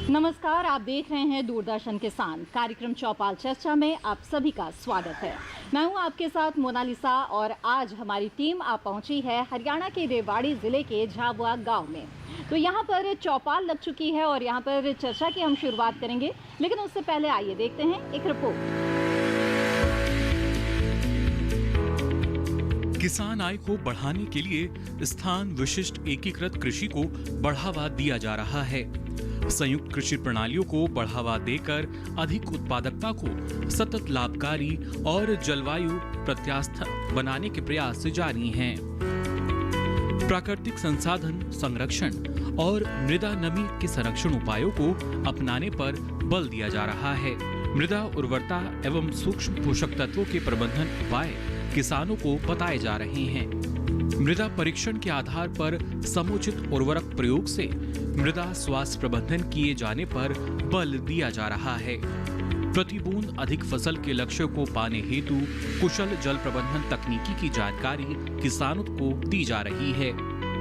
नमस्कार, आप देख रहे हैं दूरदर्शन किसान। कार्यक्रम चौपाल चर्चा में आप सभी का स्वागत है। मैं हूं आपके साथ मोनालिसा और आज हमारी टीम आ पहुंची है हरियाणा के रेवाड़ी जिले के झाबुआ गांव में। तो यहां पर चौपाल लग चुकी है और यहां पर चर्चा की हम शुरुआत करेंगे, लेकिन उससे पहले आइए देखते हैं एक रिपोर्ट। किसान आय को बढ़ाने के लिए स्थान विशिष्ट एकीकृत कृषि को बढ़ावा दिया जा रहा है। संयुक्त कृषि प्रणालियों को बढ़ावा देकर अधिक उत्पादकता को सतत लाभकारी और जलवायु प्रत्यास्थ बनाने के प्रयास जारी हैं। प्राकृतिक संसाधन संरक्षण और मृदा नमी के संरक्षण उपायों को अपनाने पर बल दिया जा रहा है। मृदा उर्वरता एवं सूक्ष्म पोषक तत्वों के प्रबंधन उपाय किसानों को बताए जा रहे हैं। मृदा परीक्षण के आधार पर समुचित उर्वरक प्रयोग से मृदा स्वास्थ्य प्रबंधन किए जाने पर बल दिया जा रहा है। प्रति बूंद अधिक फसल के लक्ष्य को पाने हेतु कुशल जल प्रबंधन तकनीकी की जानकारी किसानों को दी जा रही है।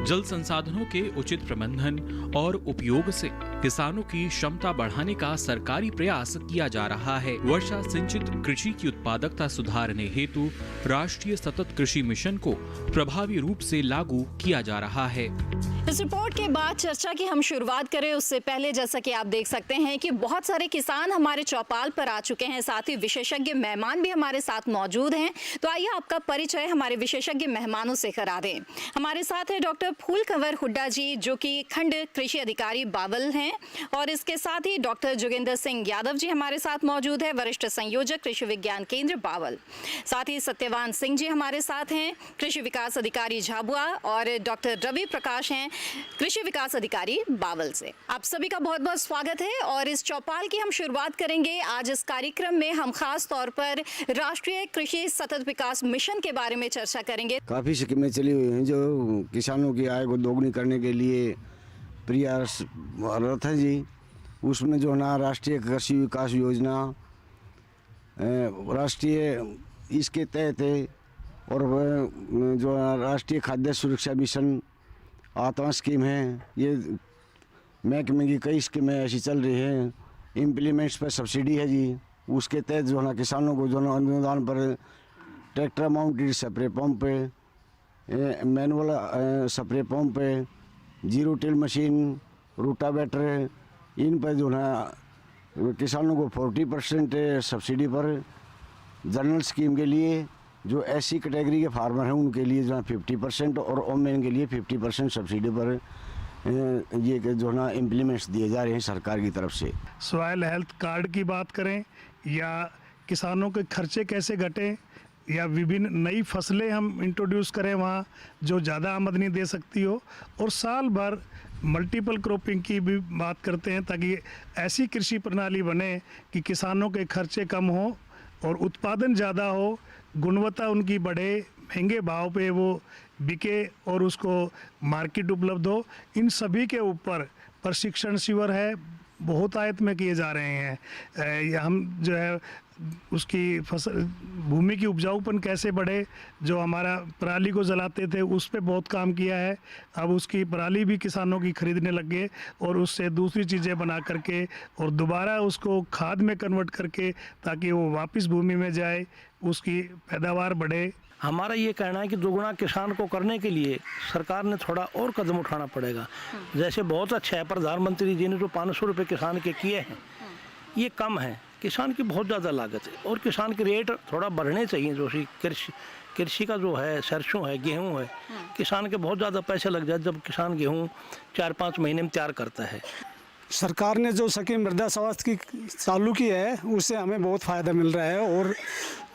जल संसाधनों के उचित प्रबंधन और उपयोग से किसानों की क्षमता बढ़ाने का सरकारी प्रयास किया जा रहा है। वर्षा सिंचित कृषि की उत्पादकता सुधारने हेतु राष्ट्रीय सतत कृषि मिशन को प्रभावी रूप से लागू किया जा रहा है। इस रिपोर्ट के बाद चर्चा की हम शुरुआत करें उससे पहले जैसा कि आप देख सकते हैं कि बहुत सारे किसान हमारे चौपाल पर आ चुके हैं, साथ ही विशेषज्ञ मेहमान भी हमारे साथ मौजूद हैं। तो आइए आपका परिचय हमारे विशेषज्ञ मेहमानों से करा दें। हमारे साथ है डॉक्टर फूलकंवर हुड्डा जी, जो कि खंड कृषि अधिकारी बावल हैं, और इसके साथ ही डॉक्टर जोगिंदर सिंह यादव जी हमारे साथ मौजूद है, वरिष्ठ संयोजक कृषि विज्ञान केंद्र बावल। साथ ही सत्यवान सिंह जी हमारे साथ हैं, कृषि विकास अधिकारी झाबुआ, और डॉक्टर रवि प्रकाश हैं, कृषि विकास अधिकारी बावल से। आप सभी का बहुत बहुत स्वागत है। और इस चौपाल की हम शुरुआत करेंगे। आज इस कार्यक्रम में हम खास तौर पर राष्ट्रीय कृषि सतत विकास मिशन के बारे में चर्चा करेंगे। काफ़ी स्कीमें चली हुई हैं जो किसानों की आय को दोगुनी करने के लिए प्रयासरत है जी। उसमें जो ना राष्ट्रीय कृषि विकास योजना राष्ट्रीय इसके तहत है, और जो राष्ट्रीय खाद्य सुरक्षा मिशन आत्मा स्कीम है, ये महकमे की कई स्कीमें ऐसी चल रही हैं। इम्प्लीमेंट्स पर सब्सिडी है जी, उसके तहत जो है ना किसानों को जो ना अनुदान पर ट्रैक्टर माउंटेड स्प्रे पंप पे, मैनुअल स्प्रे पंप पे, जीरो टिल मशीन, रूटावेटर, इन पर जो है किसानों को 40% सब्सिडी पर, जनरल स्कीम के लिए जो एससी कैटेगरी के फार्मर हैं उनके लिए जो है 50% और ओमेन के लिए 50% सब्सिडी पर ये जो है ना इम्प्लीमेंट्स दिए जा रहे हैं सरकार की तरफ से। सॉइल हेल्थ कार्ड की बात करें या किसानों के खर्चे कैसे घटें, या विभिन्न नई फसलें हम इंट्रोड्यूस करें वहाँ जो ज़्यादा आमदनी दे सकती हो, और साल भर मल्टीपल क्रॉपिंग की भी बात करते हैं ताकि ऐसी कृषि प्रणाली बने कि किसानों के खर्चे कम हो और उत्पादन ज़्यादा हो, गुणवत्ता उनकी बढ़े, महंगे भाव पे वो बिके और उसको मार्केट उपलब्ध हो। इन सभी के ऊपर प्रशिक्षण शिविर है, बहुत आयत में किए जा रहे हैं। हम जो है उसकी फसल भूमि की उपजाऊपन कैसे बढ़े, जो हमारा पराली को जलाते थे उस पे बहुत काम किया है। अब उसकी पराली भी किसानों की खरीदने लग गए और उससे दूसरी चीज़ें बना करके और दोबारा उसको खाद में कन्वर्ट करके ताकि वो वापस भूमि में जाए, उसकी पैदावार बढ़े। हमारा ये कहना है कि दोगुना किसान को करने के लिए सरकार ने थोड़ा और कदम उठाना पड़ेगा। जैसे बहुत अच्छा है प्रधानमंत्री जी ने जो 500 रुपये किसान के किए हैं, ये कम है। किसान की बहुत ज़्यादा लागत है और किसान के रेट थोड़ा बढ़ने चाहिए। जो कृषि का जो है सरसों है, गेहूं है, किसान के बहुत ज़्यादा पैसे लग जाए जब किसान गेहूं 4-5 महीने में तैयार करता है। सरकार ने जो स्कीम मृदा स्वास्थ्य की चालू की है उससे हमें बहुत फ़ायदा मिल रहा है, और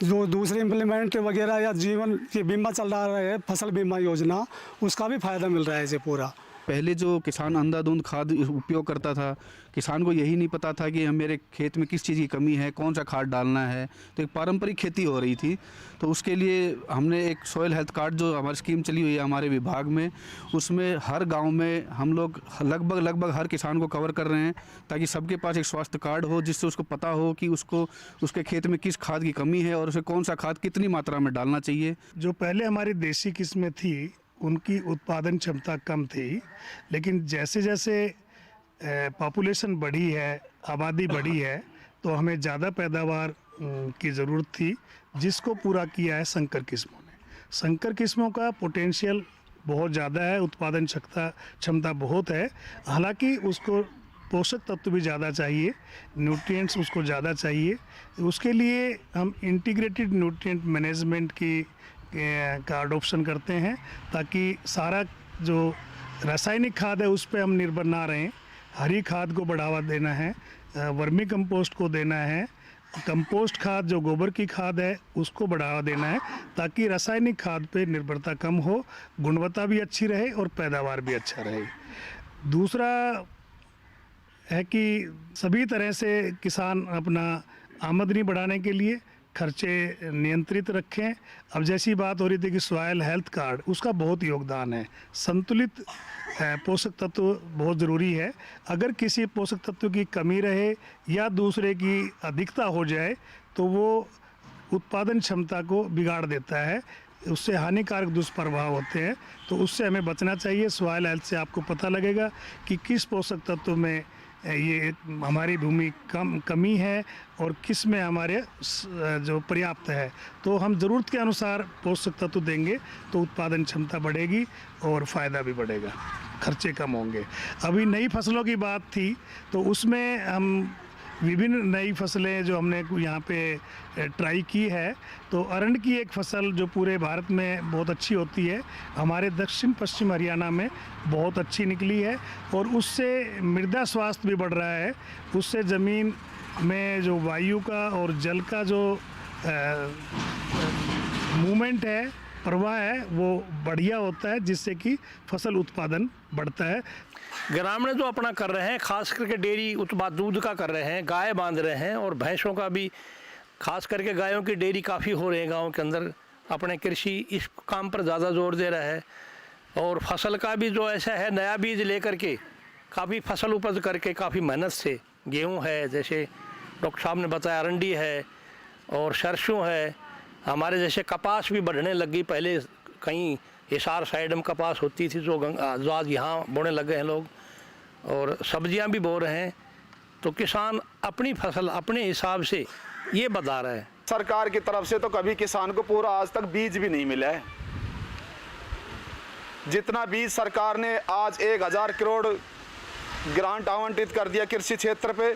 जो दूसरे इम्प्लीमेंट वगैरह या जीवन की बीमा चल रहा है, फसल बीमा योजना, उसका भी फ़ायदा मिल रहा है इसे पूरा। पहले जो किसान अंधाधुंध खाद उपयोग करता था, किसान को यही नहीं पता था कि मेरे खेत में किस चीज़ की कमी है, कौन सा खाद डालना है। तो एक पारंपरिक खेती हो रही थी, तो उसके लिए हमने एक सॉइल हेल्थ कार्ड जो हमारी स्कीम चली हुई है हमारे विभाग में, उसमें हर गांव में हम लोग लगभग हर किसान को कवर कर रहे हैं ताकि सबके पास एक स्वास्थ्य कार्ड हो, जिससे उसको पता हो कि उसको उसके खेत में किस खाद की कमी है और उसे कौन सा खाद कितनी मात्रा में डालना चाहिए। जो पहले हमारी देसी किस्में थी उनकी उत्पादन क्षमता कम थी, लेकिन जैसे जैसे पॉपुलेशन बढ़ी है, आबादी बढ़ी है, तो हमें ज़्यादा पैदावार की ज़रूरत थी, जिसको पूरा किया है संकर किस्मों ने। संकर किस्मों का पोटेंशियल बहुत ज़्यादा है, उत्पादन क्षमता बहुत है, हालांकि उसको पोषक तत्व भी ज़्यादा चाहिए, न्यूट्रिएंट्स उसको ज़्यादा चाहिए। उसके लिए हम इंटीग्रेटेड न्यूट्रिएंट मैनेजमेंट का अडोप्शन करते हैं, ताकि सारा जो रासायनिक खाद है उस पर हम निर्भर ना रहें। हरी खाद को बढ़ावा देना है, वर्मी कंपोस्ट को देना है, कंपोस्ट खाद जो गोबर की खाद है उसको बढ़ावा देना है, ताकि रासायनिक खाद पे निर्भरता कम हो, गुणवत्ता भी अच्छी रहे और पैदावार भी अच्छा रहे। दूसरा है कि सभी तरह से किसान अपना आमदनी बढ़ाने के लिए खर्चे नियंत्रित रखें। अब जैसी बात हो रही थी कि सॉइल हेल्थ कार्ड, उसका बहुत योगदान है। संतुलित पोषक तत्व बहुत ज़रूरी है। अगर किसी पोषक तत्व की कमी रहे या दूसरे की अधिकता हो जाए तो वो उत्पादन क्षमता को बिगाड़ देता है, उससे हानिकारक दुष्प्रभाव होते हैं, तो उससे हमें बचना चाहिए। सॉइल हेल्थ से आपको पता लगेगा कि किस पोषक तत्व में ये हमारी भूमि कमी है और किस में हमारे जो पर्याप्त है, तो हम ज़रूरत के अनुसार पोषक तत्व देंगे तो उत्पादन क्षमता बढ़ेगी और फ़ायदा भी बढ़ेगा, खर्चे कम होंगे। अभी नई फसलों की बात थी, तो उसमें हम विभिन्न नई फसलें जो हमने यहाँ पे ट्राई की है, तो अरंड की एक फसल जो पूरे भारत में बहुत अच्छी होती है, हमारे दक्षिण पश्चिम हरियाणा में बहुत अच्छी निकली है और उससे मृदा स्वास्थ्य भी बढ़ रहा है। उससे ज़मीन में जो वायु का और जल का जो मूवमेंट है, प्रवाह है, वो बढ़िया होता है, जिससे कि फसल उत्पादन बढ़ता है। ग्रामीण जो अपना कर रहे हैं, खास करके डेयरी उत्पाद दूध का कर रहे हैं, गाय बांध रहे हैं और भैंसों का भी, खास करके गायों की डेयरी काफ़ी हो रही है गाँव के अंदर। अपने कृषि इस काम पर ज़्यादा जोर दे रहा है और फसल का भी जो ऐसा है, नया बीज लेकर के काफ़ी फसल उपज करके काफ़ी मेहनत से, गेहूँ है जैसे डॉक्टर साहब ने बताया, अरंडी है और सरसों है, हमारे जैसे कपास भी बढ़ने लग गई। पहले कहीं हिसार साइड में कपास होती थी जो आज यहाँ बोने लगे हैं लोग, और सब्जियां भी बो रहे हैं। तो किसान अपनी फसल अपने हिसाब से ये बता रहा है। सरकार की तरफ से तो कभी किसान को पूरा आज तक बीज भी नहीं मिला है। जितना बीज सरकार ने आज 1000 करोड़ ग्रांट आवंटित कर दिया कृषि क्षेत्र पे,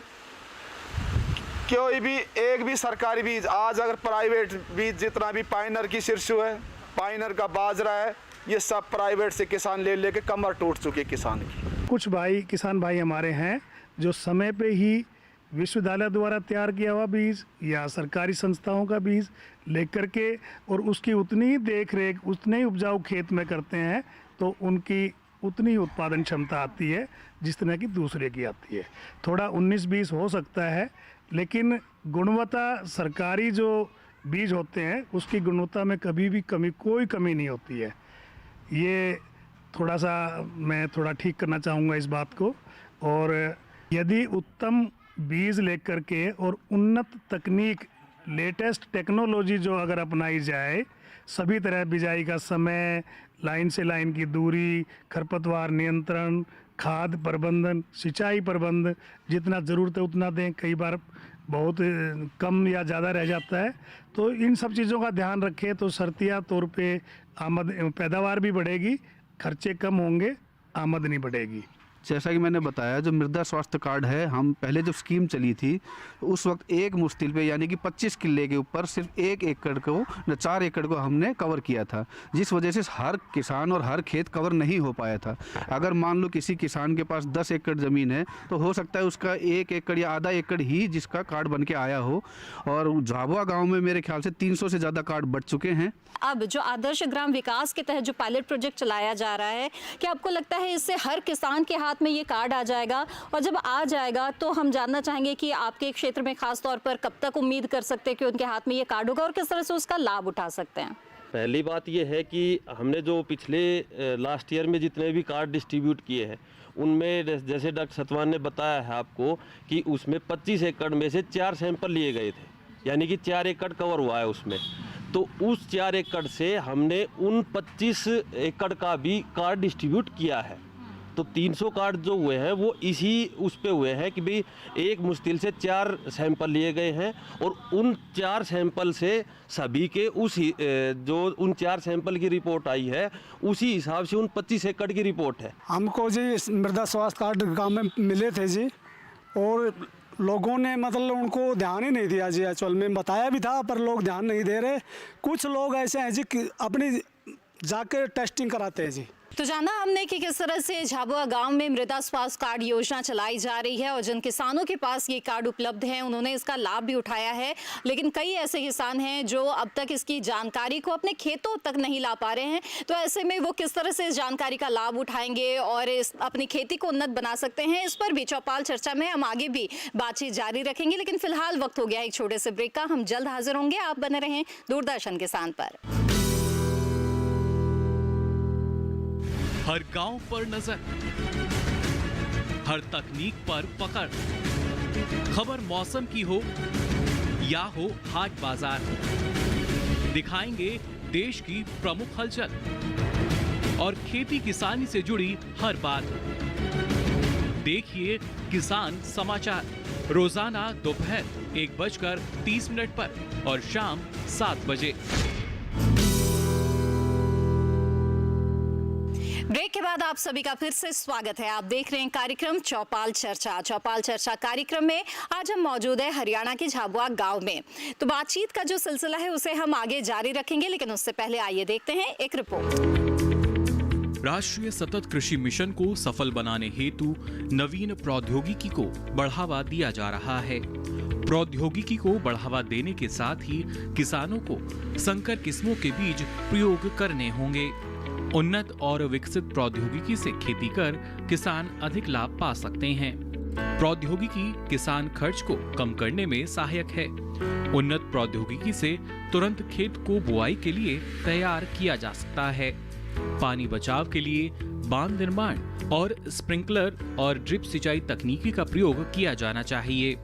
कोई भी एक भी सरकारी बीज आज, अगर प्राइवेट बीज जितना भी पाइनर की सिरसू है, पाइनर का बाजरा है, ये सब प्राइवेट से किसान ले लेके कमर टूट चुके किसान की। कुछ किसान भाई हमारे हैं जो समय पे ही विश्वविद्यालय द्वारा तैयार किया हुआ बीज या सरकारी संस्थाओं का बीज लेकर के और उसकी उतनी ही देख रेख, उतने ही उपजाऊ खेत में करते हैं, तो उनकी उतनी ही उत्पादन क्षमता आती है जिस तरह की दूसरे की आती है। थोड़ा 19-20 हो सकता है, लेकिन गुणवत्ता, सरकारी जो बीज होते हैं उसकी गुणवत्ता में कभी भी कोई कमी नहीं होती है। ये थोड़ा सा मैं ठीक करना चाहूँगा इस बात को। और यदि उत्तम बीज लेकर के और उन्नत तकनीक, लेटेस्ट टेक्नोलॉजी जो अगर अपनाई जाए, सभी तरह बिजाई का समय, लाइन से लाइन की दूरी, खरपतवार नियंत्रण, खाद प्रबंधन, सिंचाई प्रबंध, जितना ज़रूरत है उतना दें, कई बार बहुत कम या ज़्यादा रह जाता है, तो इन सब चीज़ों का ध्यान रखें तो शर्तिया तौर पे पैदावार भी बढ़ेगी, खर्चे कम होंगे, आमदनी बढ़ेगी। जैसा कि मैंने बताया, जो मृदा स्वास्थ्य कार्ड है, हम पहले जब स्कीम चली थी उस वक्त एक मुश्तिल पे यानी कि 25 किले के ऊपर सिर्फ 1 एकड़ को, 4 एकड़ को हमने कवर किया था, जिस वजह से हर किसान और हर खेत कवर नहीं हो पाया था। अगर मान लो किसी किसान के पास 10 एकड़ ज़मीन है तो हो सकता है उसका 1 एकड़ या आधा एकड़ ही जिसका कार्ड बन के आया हो, और झाबुआ गाँव में मेरे ख्याल से 300 से ज़्यादा कार्ड बट चुके हैं। अब जो आदर्श ग्राम विकास के तहत जो पायलट प्रोजेक्ट चलाया जा रहा है, क्या आपको लगता है इससे हर किसान के हाथ में ये कार्ड आ जाएगा? और जब आ जाएगा तो हम जानना चाहेंगे कि आपके क्षेत्र में खास तौर पर कब तक उम्मीद कर सकते हैं कि उनके हाथ में ये कार्ड होगा और किस तरह से उसका लाभ उठा सकते हैं? पहली बात ये है कि हमने जो पिछले लास्ट ईयर में जितने भी कार्ड डिस्ट्रीब्यूट किए हैं, उनमें जैसे डॉक्टर सतवान ने बताया है आपको कि उसमें 25 एकड़ में से 4 सैंपल लिए गए थे, यानी कि 4 एकड़ कवर हुआ है उसमें। तो उस 4 एकड़ से हमने उन 25 एकड़ का भी कार्ड डिस्ट्रीब्यूट किया है। तो 300 कार्ड जो हुए हैं वो इसी उस पे हुए हैं कि भाई एक मुश्किल से 4 सैंपल लिए गए हैं और उन 4 सैंपल से सभी के जो उन 4 सैंपल की रिपोर्ट आई है उसी हिसाब से उन 25 एकड़ की रिपोर्ट है। हमको जी मृदा स्वास्थ्य कार्ड गांव में मिले थे जी, और लोगों ने मतलब उनको ध्यान ही नहीं दिया जी। एक्चुअल में बताया भी था पर लोग ध्यान नहीं दे रहे। कुछ लोग ऐसे हैं जी कि अपनी जाके टेस्टिंग कराते हैं जी। तो जाना हमने कि किस तरह से झाबुआ गांव में मृदा स्वास्थ्य कार्ड योजना चलाई जा रही है और जिन किसानों के पास ये कार्ड उपलब्ध है उन्होंने इसका लाभ भी उठाया है, लेकिन कई ऐसे किसान हैं जो अब तक इसकी जानकारी को अपने खेतों तक नहीं ला पा रहे हैं। तो ऐसे में वो किस तरह से इस जानकारी का लाभ उठाएंगे और अपनी खेती को उन्नत बना सकते हैं, इस पर भी चौपाल चर्चा में हम आगे भी बातचीत जारी रखेंगे। लेकिन फिलहाल वक्त हो गया एक छोटे से ब्रेक का। हम जल्द हाजिर होंगे। आप बने रहें दूरदर्शन किसान पर। हर गांव पर नजर, हर तकनीक पर पकड़, खबर मौसम की हो या हो हाट बाजार, दिखाएंगे देश की प्रमुख हलचल और खेती किसानी से जुड़ी हर बात। देखिए किसान समाचार रोजाना दोपहर 1:30 पर और शाम 7 बजे। ब्रेक के बाद आप सभी का फिर से स्वागत है। आप देख रहे हैं कार्यक्रम चौपाल चर्चा। चौपाल चर्चा कार्यक्रम में आज हम मौजूद है हरियाणा के झाबुआ गांव में। तो बातचीत का जो सिलसिला है उसे हम आगे जारी रखेंगे, लेकिन उससे पहले आइए देखते हैं एक रिपोर्ट। राष्ट्रीय सतत कृषि मिशन को सफल बनाने हेतु नवीन प्रौद्योगिकी को बढ़ावा दिया जा रहा है। प्रौद्योगिकी को बढ़ावा देने के साथ ही किसानों को संकर किस्मों के बीज प्रयोग करने होंगे। उन्नत और विकसित प्रौद्योगिकी से खेती कर किसान अधिक लाभ पा सकते हैं। प्रौद्योगिकी किसान खर्च को कम करने में सहायक है। उन्नत प्रौद्योगिकी से तुरंत खेत को बुआई के लिए तैयार किया जा सकता है। पानी बचाव के लिए बांध निर्माण और स्प्रिंकलर और ड्रिप सिंचाई तकनीकी का प्रयोग किया जाना चाहिए।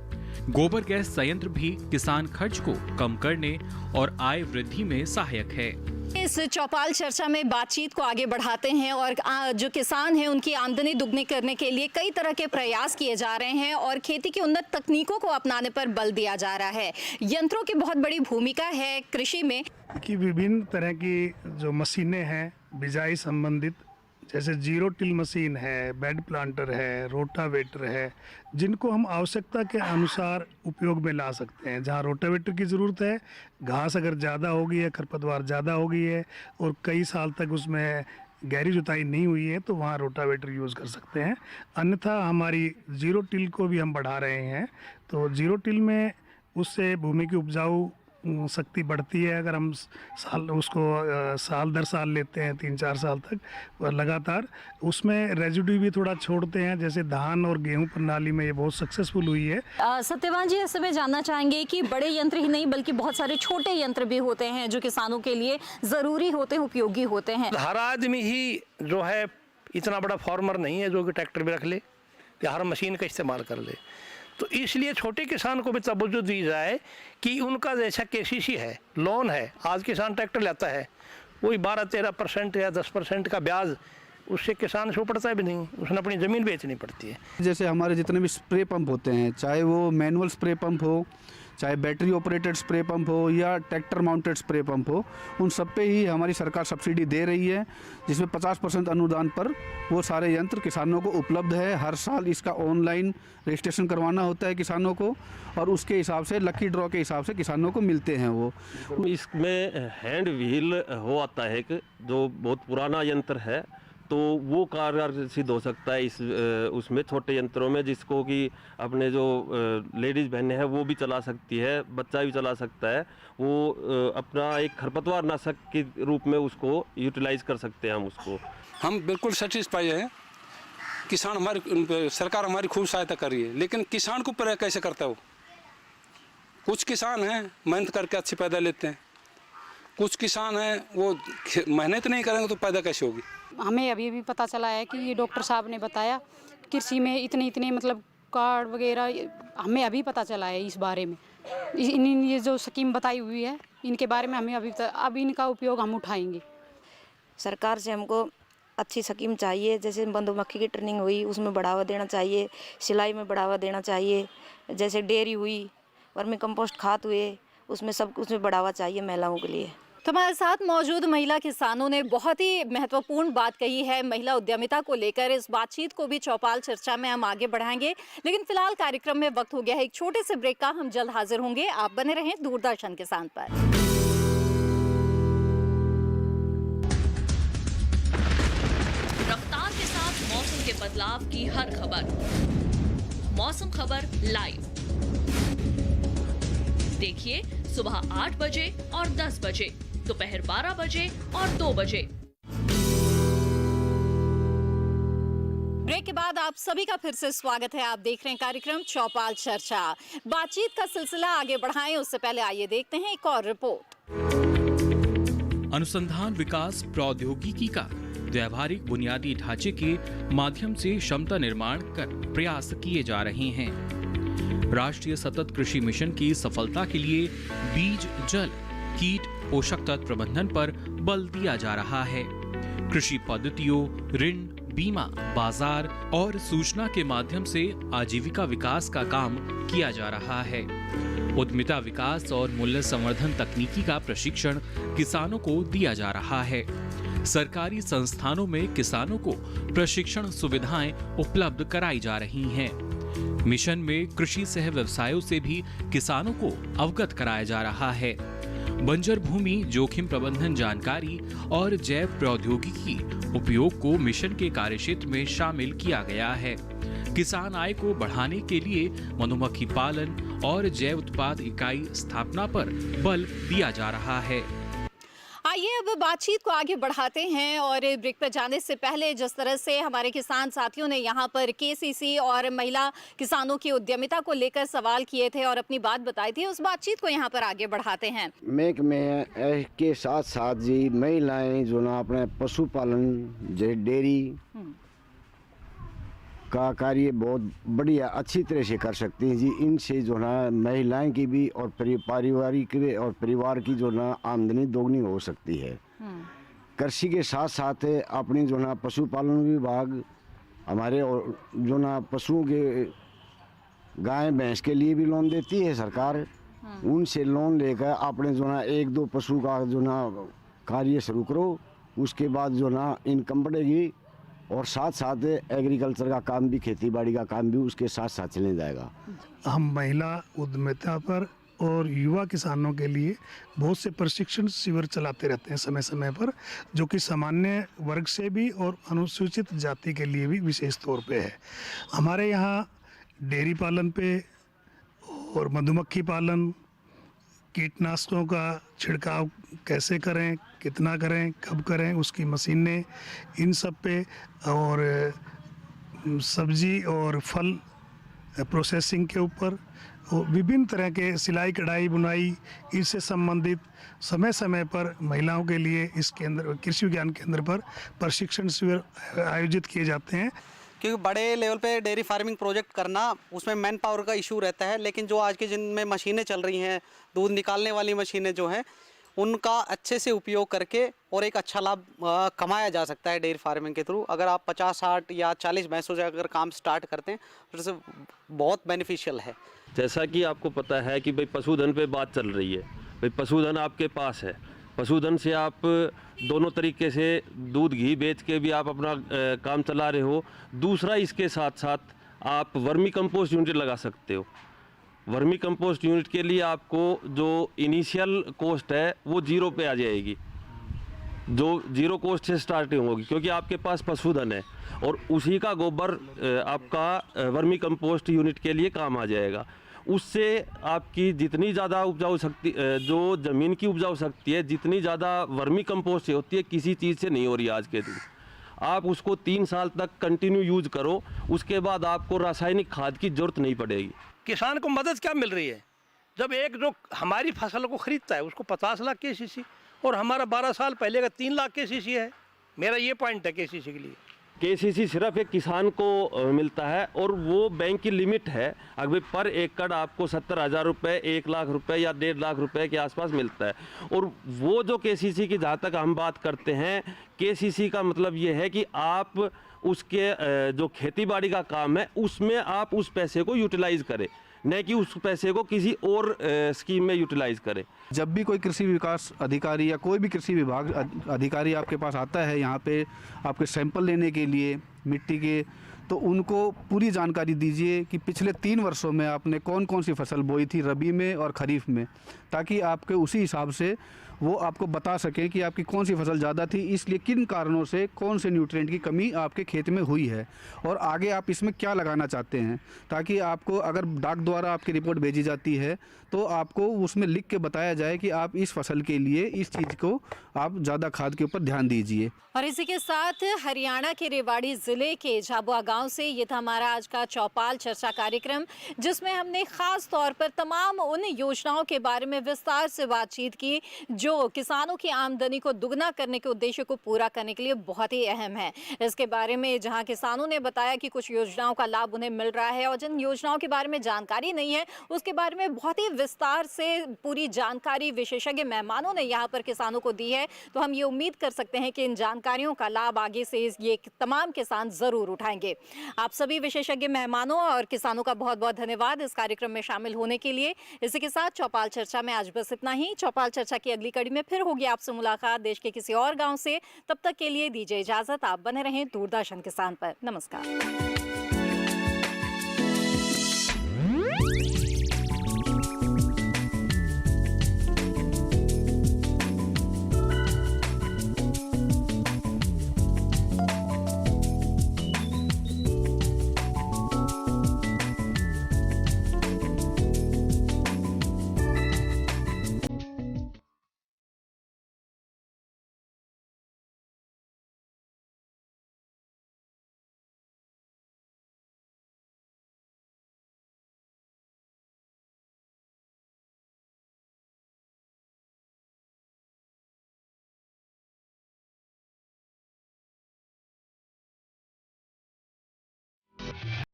गोबर गैस संयंत्र भी किसान खर्च को कम करने और आय वृद्धि में सहायक है। इस चौपाल चर्चा में बातचीत को आगे बढ़ाते हैं और जो किसान हैं उनकी आमदनी दुगनी करने के लिए कई तरह के प्रयास किए जा रहे हैं और खेती की उन्नत तकनीकों को अपनाने पर बल दिया जा रहा है। यंत्रों की बहुत बड़ी भूमिका है कृषि में कि विभिन्न तरह की जो मशीनें हैं बिजाई संबंधित, जैसे जीरो टिल मशीन है, बेड प्लांटर है, रोटावेटर है, जिनको हम आवश्यकता के अनुसार उपयोग में ला सकते हैं। जहाँ रोटावेटर की ज़रूरत है, घास अगर ज़्यादा हो गई है, खरपतवार ज़्यादा हो गई है और कई साल तक उसमें गहरी जुताई नहीं हुई है, तो वहाँ रोटावेटर यूज़ कर सकते हैं। अन्यथा हमारी जीरो टिल को भी हम बढ़ा रहे हैं। तो जीरो टिल में उससे भूमि की उपजाऊ शक्ति बढ़ती है। अगर हम साल दर साल लेते हैं 3-4 साल तक लगातार, उसमें रेजिड्यू भी थोड़ा छोड़ते हैं। जैसे धान और गेहूं प्रणाली में ये बहुत सक्सेसफुल हुई है। सत्यवान जी, ऐसे में जानना चाहेंगे कि बड़े यंत्र ही नहीं बल्कि बहुत सारे छोटे यंत्र भी होते हैं जो किसानों के लिए ज़रूरी होते हैं, उपयोगी होते हैं। हर आदमी ही जो है इतना बड़ा फार्मर नहीं है जो कि ट्रैक्टर भी रख ले या हर मशीन का इस्तेमाल कर ले। तो इसलिए छोटे किसान को भी तवज्जो दी जाए कि उनका जैसा केसीसी है, लोन है, आज किसान ट्रैक्टर लेता है वही 12-13% या 10% का ब्याज उससे किसान से पड़ता भी नहीं, उसने अपनी ज़मीन बेचनी पड़ती है। जैसे हमारे जितने भी स्प्रे पंप होते हैं, चाहे वो मैनुअल स्प्रे पंप हो, चाहे बैटरी ऑपरेटेड स्प्रे पंप हो या ट्रैक्टर माउंटेड स्प्रे पंप हो, उन सब पे ही हमारी सरकार सब्सिडी दे रही है, जिसमें 50% अनुदान पर वो सारे यंत्र किसानों को उपलब्ध है। हर साल इसका ऑनलाइन रजिस्ट्रेशन करवाना होता है किसानों को और उसके हिसाब से लकी ड्रॉ के हिसाब से किसानों को मिलते हैं वो। इसमें हैंड व्हील हो आता है एक जो बहुत पुराना यंत्र है, तो वो कारगर सिद्ध हो सकता है इस उसमें छोटे यंत्रों में, जिसको कि अपने जो लेडीज़ बहनें हैं वो भी चला सकती है, बच्चा भी चला सकता है। वो अपना एक खरपतवार नाशक के रूप में उसको यूटिलाइज कर सकते हैं हम उसको। हम बिल्कुल सेटिस्फाई हैं। किसान हमारी सरकार हमारी खूब सहायता कर रही है, लेकिन किसान को पर कैसे करता है वो? कुछ किसान हैं मेहनत करके अच्छी पैदा लेते हैं, कुछ किसान हैं वो मेहनत नहीं करेंगे तो पैदा कैसे होगी? हमें अभी भी पता चला है कि ये डॉक्टर साहब ने बताया कृषि में इतने मतलब कार्ड वगैरह, हमें अभी पता चला है इस बारे में। ये जो स्कीम बताई हुई है इनके बारे में हमें अभी इनका उपयोग हम उठाएंगे। सरकार से हमको अच्छी स्कीम चाहिए, जैसे मधुमक्खी की ट्रेनिंग हुई उसमें बढ़ावा देना चाहिए, सिलाई में बढ़ावा देना चाहिए, जैसे डेयरी हुई, वर्मी कंपोस्ट खाद हुए, उसमें सब कुछ में बढ़ावा चाहिए महिलाओं के लिए। तो हमारे साथ मौजूद महिला किसानों ने बहुत ही महत्वपूर्ण बात कही है महिला उद्यमिता को लेकर। इस बातचीत को भी चौपाल चर्चा में हम आगे बढ़ाएंगे, लेकिन फिलहाल कार्यक्रम में वक्त हो गया है एक छोटे से ब्रेक का। हम जल्द हाजिर होंगे, आप बने रहें दूरदर्शन किसान पर। रफ्तार के साथ मौसम के बदलाव की हर खबर, मौसम खबर लाइव देखिए सुबह 8 बजे और 10 बजे, दोपहर 12 बजे और 2 बजे। ब्रेक के बाद आप सभी का फिर से स्वागत है। आप देख रहे हैं कार्यक्रम चौपाल चर्चा। बातचीत का सिलसिला आगे बढ़ाएं उससे पहले आइए देखते हैं एक और रिपोर्ट। अनुसंधान विकास प्रौद्योगिकी का व्यावहारिक बुनियादी ढांचे के माध्यम से क्षमता निर्माण कर प्रयास किए जा रहे हैं। राष्ट्रीय सतत कृषि मिशन की सफलता के लिए बीज, जल, कीट, पोषक तत्व प्रबंधन पर बल दिया जा रहा है। कृषि पद्धतियों, ऋण, बीमा, बाजार और सूचना के माध्यम से आजीविका विकास का काम किया जा रहा है। उद्यमिता विकास और मूल्य संवर्धन तकनीकी का प्रशिक्षण किसानों को दिया जा रहा है। सरकारी संस्थानों में किसानों को प्रशिक्षण सुविधाएं उपलब्ध कराई जा रही हैं। मिशन में कृषि सह व्यवसायों से भी किसानों को अवगत कराया जा रहा है। बंजर भूमि जोखिम प्रबंधन जानकारी और जैव प्रौद्योगिकी उपयोग को मिशन के कार्यक्षेत्र में शामिल किया गया है। किसान आय को बढ़ाने के लिए मधुमक्खी पालन और जैव उत्पाद इकाई स्थापना पर बल दिया जा रहा है। आइए अब बातचीत को आगे बढ़ाते हैं और ब्रेक पर जाने से पहले जिस तरह से हमारे किसान साथियों ने यहाँ पर केसीसी और महिला किसानों की उद्यमिता को लेकर सवाल किए थे और अपनी बात बताई थी, उस बातचीत को यहाँ पर आगे बढ़ाते हैं। महकमे के साथ साथ जी महिलाएं जो ना अपने पशुपालन जैसे डेयरी का कार्य बहुत बढ़िया अच्छी तरह से कर सकती हैं जी। इनसे जो ना महिलाएं की भी और पारिवारिक और परिवार की जो ना आमदनी दोगुनी हो सकती है। कृषि के साथ साथ अपनी जो ना पशुपालन विभाग हमारे और जो ना पशुओं के गाय भैंस के लिए भी लोन देती है सरकार। उनसे लोन लेकर अपने जो ना 1-2 पशु का जो ना कार्य शुरू करो, उसके बाद जो ना इनकम बढ़ेगी और साथ साथ एग्रीकल्चर का काम भी, खेती बाड़ी का काम भी उसके साथ साथ चले जाएगा। हम महिला उद्यमिता पर और युवा किसानों के लिए बहुत से प्रशिक्षण शिविर चलाते रहते हैं समय समय पर, जो कि सामान्य वर्ग से भी और अनुसूचित जाति के लिए भी विशेष तौर पे है। हमारे यहाँ डेयरी पालन पे और मधुमक्खी पालन, कीटनाशकों का छिड़काव कैसे करें, कितना करें, कब करें, उसकी मशीनें, इन सब पे, और सब्जी और फल प्रोसेसिंग के ऊपर विभिन्न तरह के सिलाई, कढ़ाई, बुनाई, इससे संबंधित समय समय पर महिलाओं के लिए इस केंद्र, कृषि विज्ञान केंद्र पर प्रशिक्षण शिविर आयोजित किए जाते हैं। क्योंकि बड़े लेवल पे डेयरी फार्मिंग प्रोजेक्ट करना, उसमें मैन पावर का इशू रहता है, लेकिन जो आज के जिनमें मशीनें चल रही हैं, दूध निकालने वाली मशीनें जो हैं, उनका अच्छे से उपयोग करके और एक अच्छा लाभ कमाया जा सकता है डेयरी फार्मिंग के थ्रू। अगर आप 50, 60 या 40 भैंसों से अगर काम स्टार्ट करते हैं तो उससे बहुत बेनिफिशियल है। जैसा कि आपको पता है कि भाई पशुधन पे बात चल रही है, भाई पशुधन आपके पास है, पशुधन से आप दोनों तरीके से दूध घी बेच के भी आप अपना काम चला रहे हो। दूसरा, इसके साथ साथ आप वर्मी कंपोस्ट यूनिट लगा सकते हो। वर्मी कंपोस्ट यूनिट के लिए आपको जो इनिशियल कॉस्ट है वो 0 पे आ जाएगी, जो 0 कॉस्ट से स्टार्टिंग होगी, क्योंकि आपके पास पशुधन है और उसी का गोबर आपका वर्मी कंपोस्ट यूनिट के लिए काम आ जाएगा। उससे आपकी जितनी ज़्यादा उपजाऊ शक्ति, जो ज़मीन की उपजाऊ शक्ति है, जितनी ज़्यादा वर्मी कंपोस्ट से होती है, किसी चीज़ से नहीं हो रही आज के दिन। आप उसको 3 साल तक कंटिन्यू यूज करो, उसके बाद आपको रासायनिक खाद की जरूरत नहीं पड़ेगी। किसान को मदद क्या मिल रही है? जब एक जो हमारी फसल को खरीदता है उसको 50 लाख KCC और हमारा 12 साल पहले का 3 लाख KCC है। मेरा ये पॉइंट है KCC के लिए। केसीसी सिर्फ एक किसान को मिलता है और वो बैंक की लिमिट है। अगर पर एकड़ आपको 70,000 रुपये, 1 लाख रुपए या 1.5 लाख रुपए के आसपास मिलता है। और वो जो केसीसी की जहाँ तक हम बात करते हैं, केसीसी का मतलब ये है कि आप उसके जो खेती बाड़ी का काम है उसमें आप उस पैसे को यूटिलाइज करें, न कि उस पैसे को किसी और स्कीम में यूटिलाइज करें। जब भी कोई कृषि विकास अधिकारी या कोई भी कृषि विभाग अधिकारी आपके पास आता है यहाँ पे आपके सैंपल लेने के लिए मिट्टी के, तो उनको पूरी जानकारी दीजिए कि पिछले 3 वर्षों में आपने कौन कौन सी फसल बोई थी रबी में और खरीफ में, ताकि आपके उसी हिसाब से वो आपको बता सकें कि आपकी कौन सी फसल ज़्यादा थी, इसलिए किन कारणों से कौन से न्यूट्रिएंट की कमी आपके खेत में हुई है और आगे आप इसमें क्या लगाना चाहते हैं, ताकि आपको अगर डाक द्वारा आपकी रिपोर्ट भेजी जाती है तो आपको उसमें लिख के बताया जाए कि आप इस फसल के लिए इस चीज़ को आप ज़्यादा खाद के ऊपर ध्यान दीजिए। और इसी के साथ हरियाणा के रेवाड़ी जिले के झाबुआ गांव से ये था हमारा आज का चौपाल चर्चा कार्यक्रम, जिसमें हमने खास तौर पर तमाम उन योजनाओं के बारे में विस्तार से बातचीत की जो किसानों की आमदनी को दुगना करने के उद्देश्य को पूरा करने के लिए बहुत ही अहम है। इसके बारे में जहां किसानों ने बताया कि कुछ योजनाओं का लाभ उन्हें मिल रहा है और जिन योजनाओं के बारे में जानकारी नहीं है उसके बारे में बहुत ही विस्तार से पूरी जानकारी विशेषज्ञ मेहमानों ने यहाँ पर किसानों को दी है, तो हम ये उम्मीद कर सकते हैं कि इन जानकारियों का लाभ आगे से ये तमाम किसान जरूर उठाएंगे। आप सभी विशेषज्ञ मेहमानों और किसानों का बहुत बहुत धन्यवाद इस कार्यक्रम में शामिल होने के लिए। इसी के साथ चौपाल चर्चा में आज बस इतना ही। चौपाल चर्चा की अगली कड़ी में फिर होगी आपसे मुलाकात देश के किसी और गांव से। तब तक के लिए दीजिए इजाजत। आप बने रहें दूरदर्शन किसान पर। नमस्कार।